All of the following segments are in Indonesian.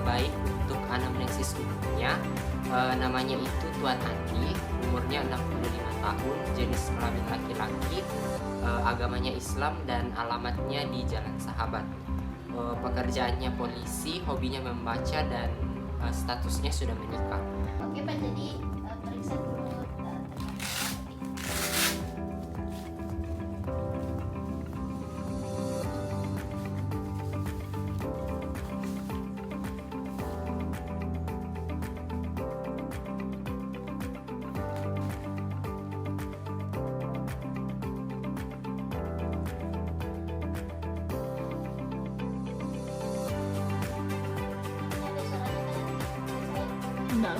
baik untuk anamnesis umumnya. Namanya itu Tuan Andi, umurnya 65 tahun, jenis kelamin laki-laki, agamanya Islam, dan alamatnya di Jalan Sahabat. Pekerjaannya polisi, hobinya membaca, dan statusnya sudah menikah. Oke Pak, jadi periksa dulu ada suaranya kan? Enggak.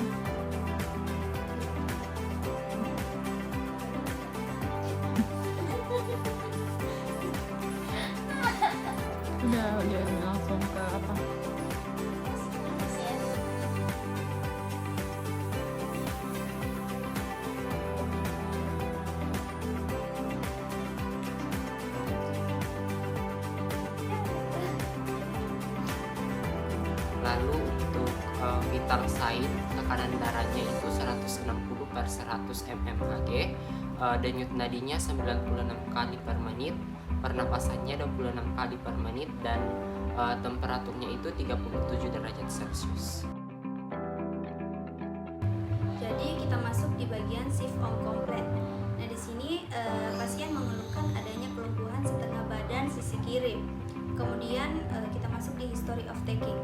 Udah langsung ke apa? Pasien. Lalu untuk vital sign, tekanan darahnya itu 160/100 mmHg, denyut nadinya 96 kali per menit, pernapasannya 26 kali per menit, dan temperaturnya itu 37 derajat Celcius. Jadi kita masuk di bagian shift on komplit. Nah di sini pasien mengeluhkan adanya kelumpuhan setengah badan sisi kiri. Kemudian kita masuk di history of taking.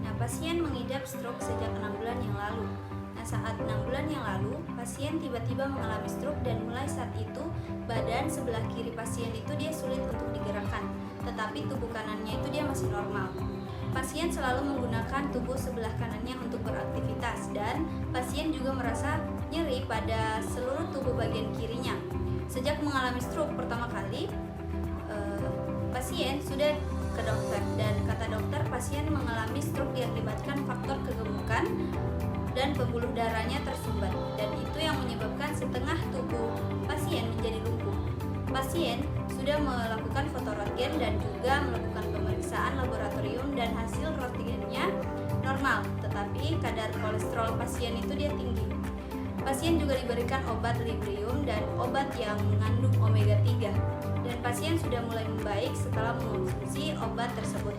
Nah pasien mengidap stroke sejak 6 bulan yang lalu. Nah saat 6 bulan yang lalu pasien tiba-tiba mengalami stroke dan mulai saat itu badan sebelah kiri pasien itu dia sulit untuk digerakkan. Tetapi tubuh kanannya itu dia masih normal. Pasien selalu menggunakan tubuh sebelah kanannya untuk beraktivitas dan pasien juga merasa nyeri pada seluruh tubuh bagian kirinya. Sejak mengalami stroke pertama kali, pasien sudah ke dokter dan kata dokter pasien mengalami stroke diakibatkan faktor kegemukan dan pembuluh darahnya tersumbat dan itu yang menyebabkan setengah tubuh pasien menjadi lumpuh. Pasien sudah melakukan foto röntgen dan juga melakukan pemeriksaan laboratorium dan hasil röntgennya normal, tetapi kadar kolesterol pasien itu dia tinggi. Pasien juga diberikan obat Librium dan obat yang mengandung omega 3 dan pasien sudah mulai membaik setelah mengonsumsi obat tersebut.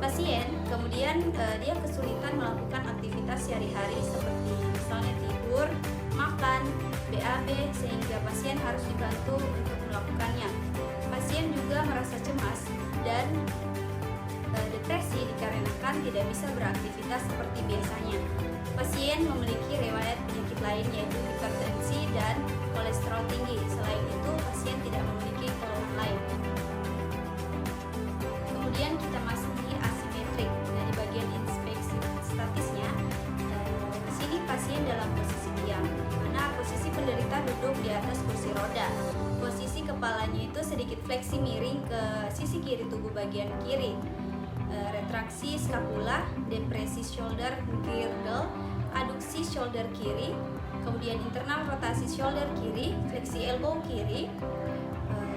Pasien kemudian dia kesulitan melakukan aktivitas sehari-hari seperti misalnya tidur, makan, BAB sehingga pasien harus dibantu untuk melakukannya. Pasien juga merasa cemas dan depresi dikarenakan tidak bisa beraktivitas seperti biasanya. Pasien memiliki riwayat penyakit lain yaitu hipertensi dan kolesterol tinggi. Selain itu, pasien tidak memiliki keluhan lain. Kemudian kita masuk di asimetrik. Nah, di bagian inspeksi statisnya, di sini pasien dalam posisi diam, di mana posisi penderita duduk di atas kursi roda. Posisi kepalanya itu sedikit fleksi miring ke sisi kiri tubuh bagian kiri. Retraksi skapula, depresi shoulder girdle, aduksi shoulder kiri, kemudian internal rotasi shoulder kiri, fleksi elbow kiri,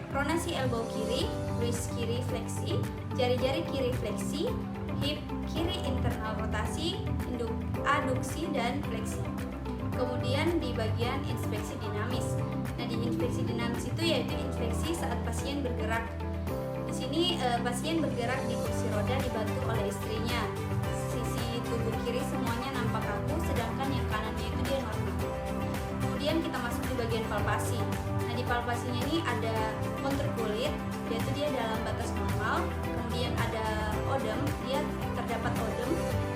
pronasi elbow kiri, wrist kiri fleksi, jari-jari kiri fleksi, hip kiri internal rotasi, aduksi dan fleksi. Kemudian di bagian inspeksi dinamis. Nah, di inspeksi dinamis itu yaitu inspeksi saat pasien bergerak. Di sini pasien bergerak di kursi roda dibantu oleh istrinya. Sisi tubuh kiri semuanya nampak kaku, sedangkan yang kanannya itu dia normal. Kemudian kita masuk di bagian palpasi. Nah, di palpasinya ini ada kontur kulit, yaitu dia dalam batas normal. Kemudian ada odem, dia terdapat odem.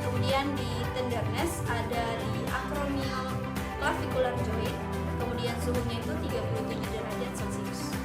Kemudian di tenderness ada di acromial clavicular joint. Kemudian suhunya itu 37 derajat Celcius.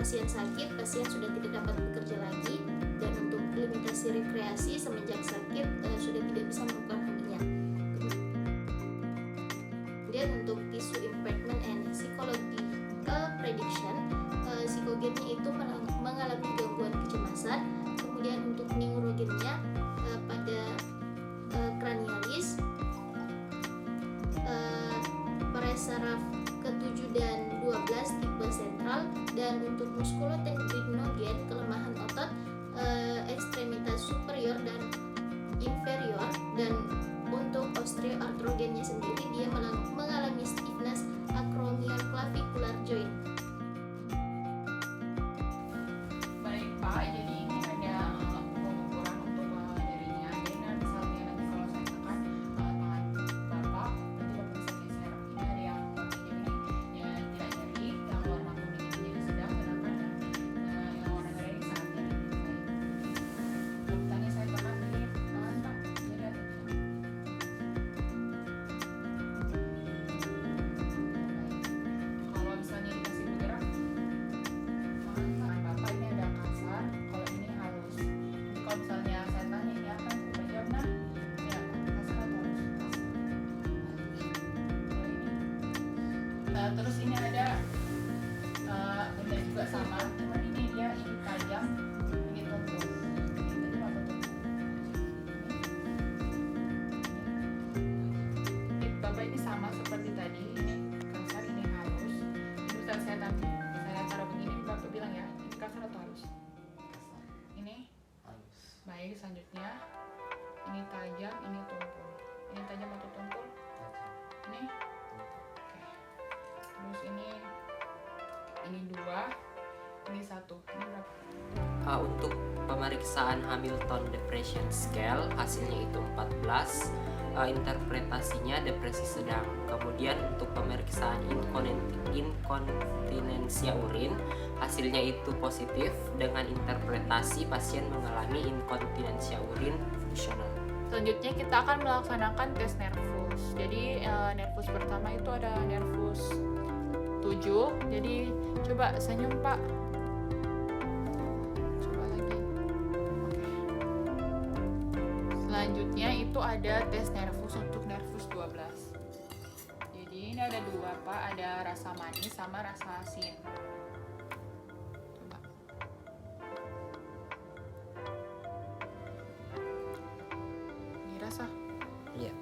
pasien sakit, pasien sudah tidak dapat bekerja lagi, dan untuk limitasi rekreasi semenjak sakit sudah tidak bisa melakukan hobinya. Kemudian untuk tissue impairment and psychological prediction, psikogennya itu mengalami gangguan kecemasan. Kemudian untuk neurogennya pada kranialis, parasaraf ke-7 dan 12 tipe sentral, dan untuk muskulotendinogen kelemahan otot ekstremitas superior dan inferior, dan untuk osteoartrogennya sendiri dia mengalami stiffness acromion clavicular joint. Baik Pak, jadi ini ada pengukuran untuk nyerinya. Jadi misalnya nanti kalau saya tekan tangan Bapak, nanti Bapak bisa geser. Ini ada yang jadi ya tidak nyeri, yang warna kuning ini jadi sedang, sedangkan yang warna merah ini sangat nyeri. Baik. Tadi saya tekan di tangan Pak, jadi ada tidak? Kalau misalnya dikasih bergerak, tangan Bapak ini ada kasar, kalau ini halus. Jadi kalau misalnya saya tanya ini apa, Bapak jawab nah, ya kasar atau halus? Kalau ini, terus ini ada benda juga sama, cuma ini dia ini tajam, ini tumpul. Ini tajam apa tuh? Bapak ini sama seperti tadi, ini kasar, ini halus. Ini misalnya saya taruh begini, Bapak bilang ya, ini kasar atau halus? Ini Halus. baik, selanjutnya ini tajam, ini tumpul. Ini tajam atau tumpul? Ini oke. Terus ini 2, ini 1. Ini berapa? Untuk pemeriksaan Hamilton Depression Scale hasilnya itu 14. Interpretasinya depresi sedang. Kemudian untuk pemeriksaan inkontinensia urin hasilnya itu positif dengan interpretasi pasien mengalami inkontinensia urin fungsional. Selanjutnya kita akan melaksanakan tes nervus. Jadi nervus pertama itu ada nervus 7. Jadi coba senyum Pak. Coba lagi. Oke. Selanjutnya itu ada tes nervus untuk nervus 12. Jadi ini ada 2 Pak, ada rasa manis sama rasa asin. Coba. Ini rasa. Iya.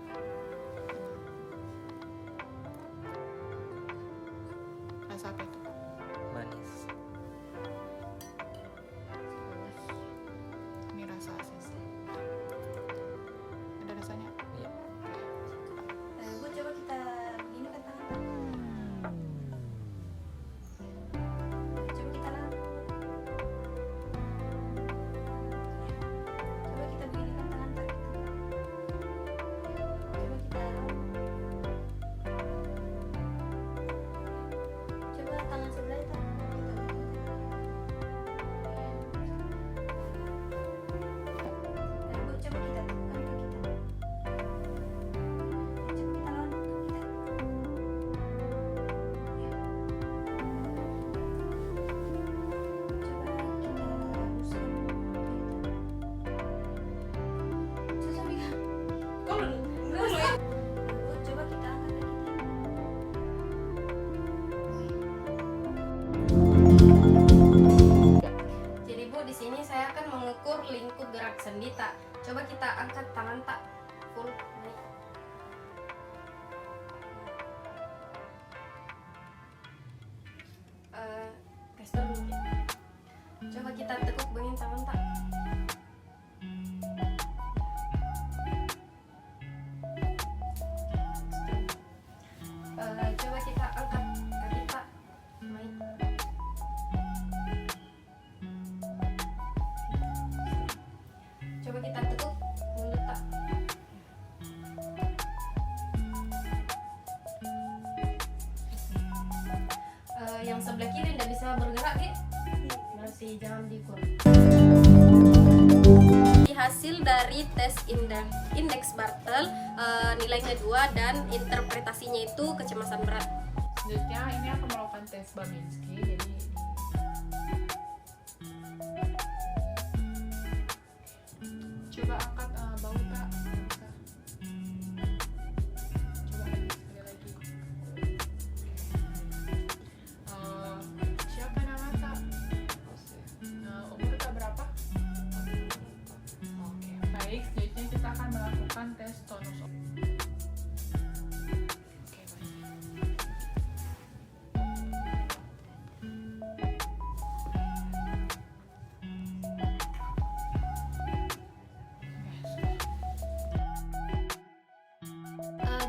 Rasa apa itu? Manis. Ini rasa asin. Ada rasanya? Iya. Bu, coba kita begini kan tangan. Coba kita lakukan. Coba kita begini kan tangan tak. Coba kita lakukan. Coba tangan sebelah itu. Bu, coba kita tekan ke kita. Coba kita lawan ke kita. Coba kita haluskan kita. Coba kita. Bu, coba kita angkat ke kita. Jadi Bu, di sini saya akan mengukur lingkup gerak sendi tak. Coba kita angkat tangan tak full naik. Gestur dulu. Coba kita tekuk begini tangan tak. Coba kita angkat kaki tak. Naik. Coba kita tekuk mulut tak. Yang sebelah kiri tidak bisa bergerak gitu. Berarti jangan diukur. Hasil dari tes indeks Bartel nilainya 2 dan interpretasinya itu kecemasan berat. Selanjutnya ini aku melakukan tes Babinski. Jadi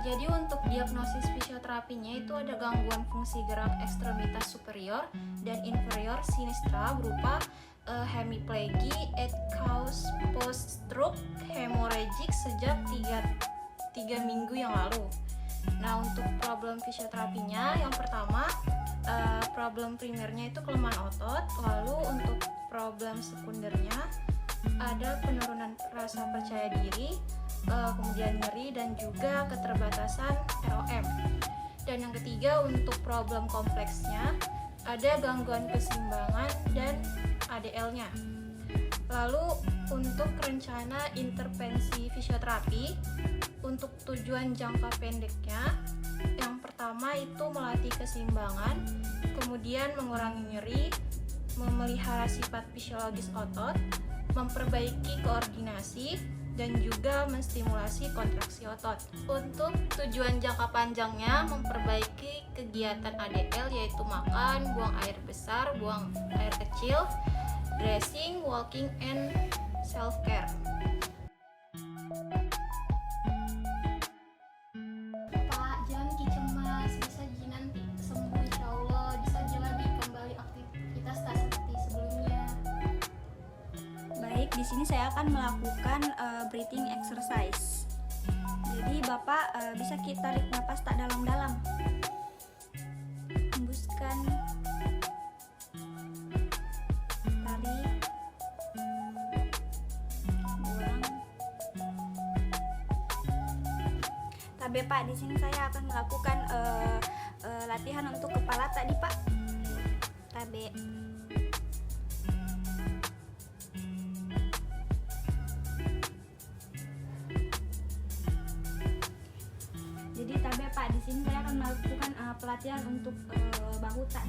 Jadi untuk diagnosis fisioterapinya itu ada gangguan fungsi gerak ekstremitas superior dan inferior sinistra berupa hemiplegia et cause post-stroke hemorrhagic sejak 3 minggu yang lalu. Nah, untuk problem fisioterapinya yang pertama problem primernya itu kelemahan otot, lalu untuk problem sekundernya ada penurunan rasa percaya diri, kemudian nyeri dan juga keterbatasan ROM. Dan yang ketiga untuk problem kompleksnya ada gangguan keseimbangan dan ADL-nya. Lalu untuk rencana intervensi fisioterapi untuk tujuan jangka pendeknya yang pertama itu melatih keseimbangan, kemudian mengurangi nyeri, memelihara sifat fisiologis otot, memperbaiki koordinasi, dan juga menstimulasi kontraksi otot. Untuk tujuan jangka panjangnya memperbaiki kegiatan ADL yaitu makan, buang air besar, buang air kecil, dressing, walking, and self-care. Pak, jangan cemas, bisa ji nanti sembuh insya Allah, bisa lagi kembali aktivitas tak seperti sebelumnya. Baik, di sini saya akan melakukan breathing exercise. Jadi Bapak bisa kita tarik napas tak dalam-dalam. Hembuskan, tarik, buang. Tabe Pak, di sini saya akan melakukan latihan untuk kepala tadi Pak. Tabe. Jadi tabe Pak, di sini saya akan melakukan pelatihan untuk bahu tak.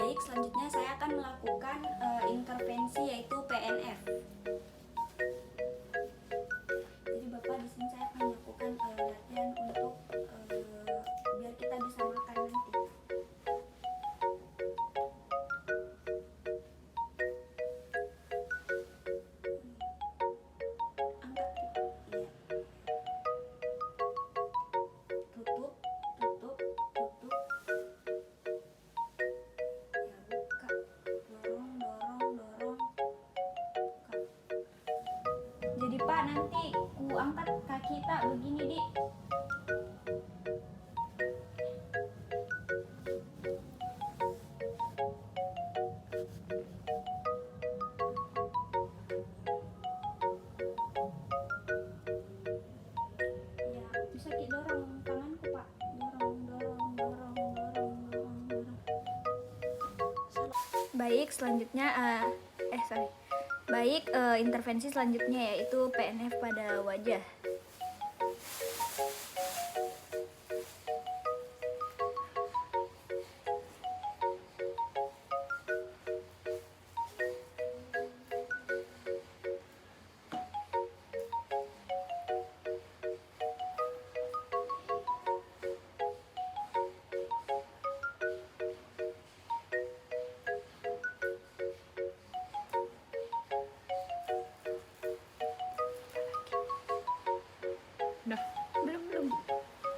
Baik, selanjutnya saya akan melakukan intervensi yaitu PNF. Jadi Bapak, di sini saya akan melakukan latihan untuk biar kita bisa makan nanti. Angkat, iya. Tutup, tutup, tutup. Ya, buka, dorong, dorong, dorong, buka. Jadi Pak, nanti ku angkat kaki tak begini Dik. Ya, bisa ki dorong tanganku Pak. Dorong, dorong, dorong, dorong, dorong, dorong. Baik, selanjutnya Baik, intervensi selanjutnya yaitu PNF pada wajah. Udah, Belum.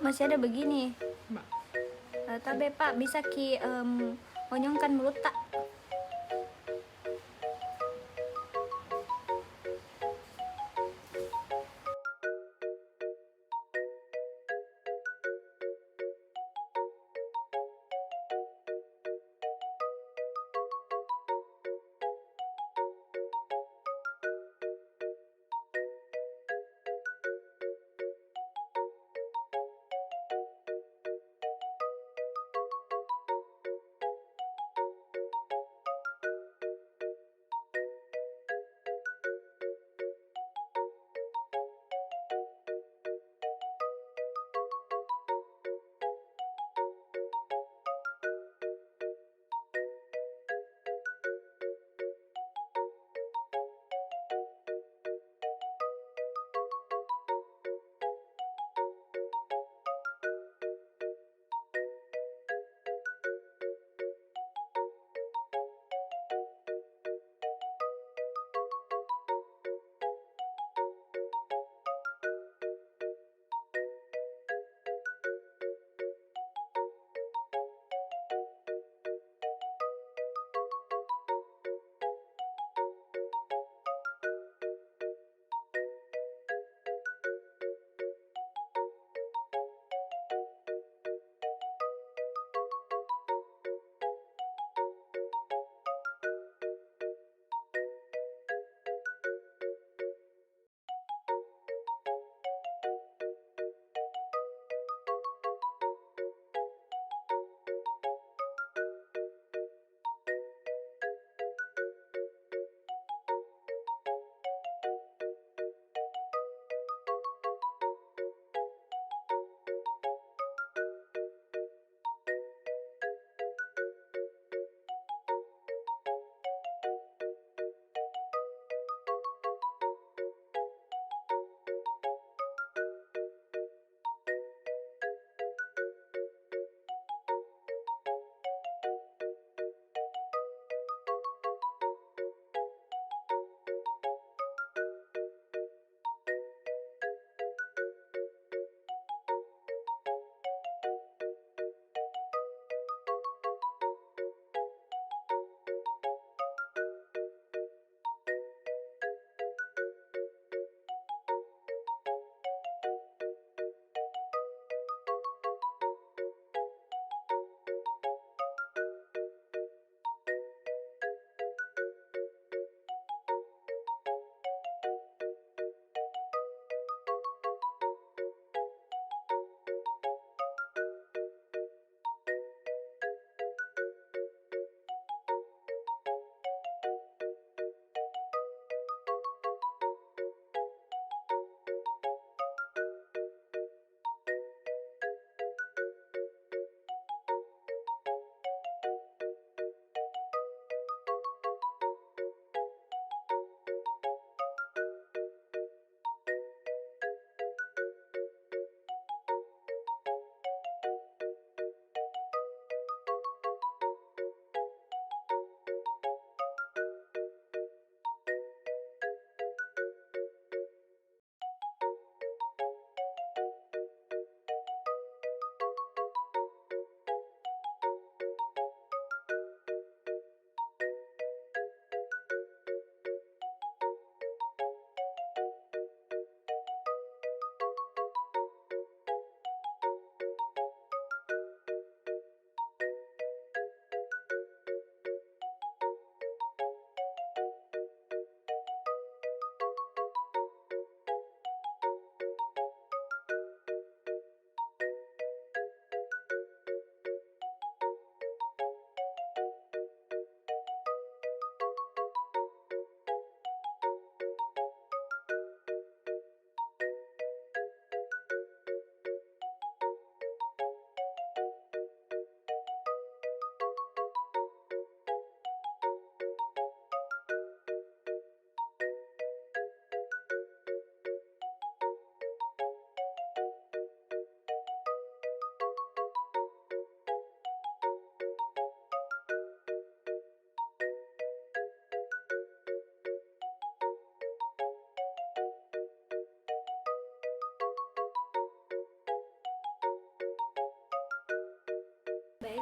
Masih ada begini. Mbak. Tabe Pak, bisa ki onyongkan mulut tak?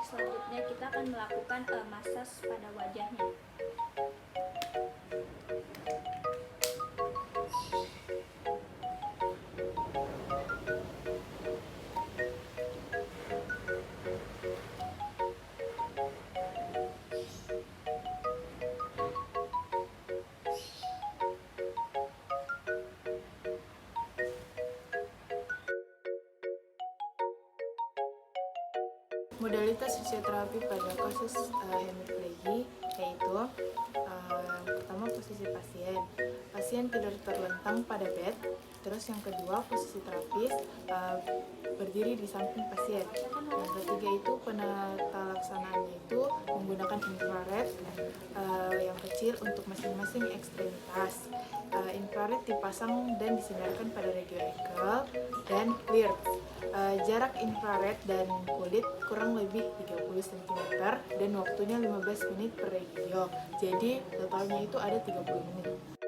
selanjutnya kita akan melakukan massage pada wajahnya. Modalitas fisioterapi pada kasus hemiplegi yaitu pertama posisi pasien. Pasien tidur terlentang pada bed. Terus yang kedua posisi terapis berdiri di samping pasien. Yang ketiga itu penata laksanaannya itu menggunakan infrared yang kecil untuk masing-masing ekstremitas. Infrared dipasang dan disinarkan pada regio ankle dan clear. Jarak infrared dan kulit kurang lebih 30 cm dan waktunya 15 menit per regio. Jadi totalnya itu ada 30 menit.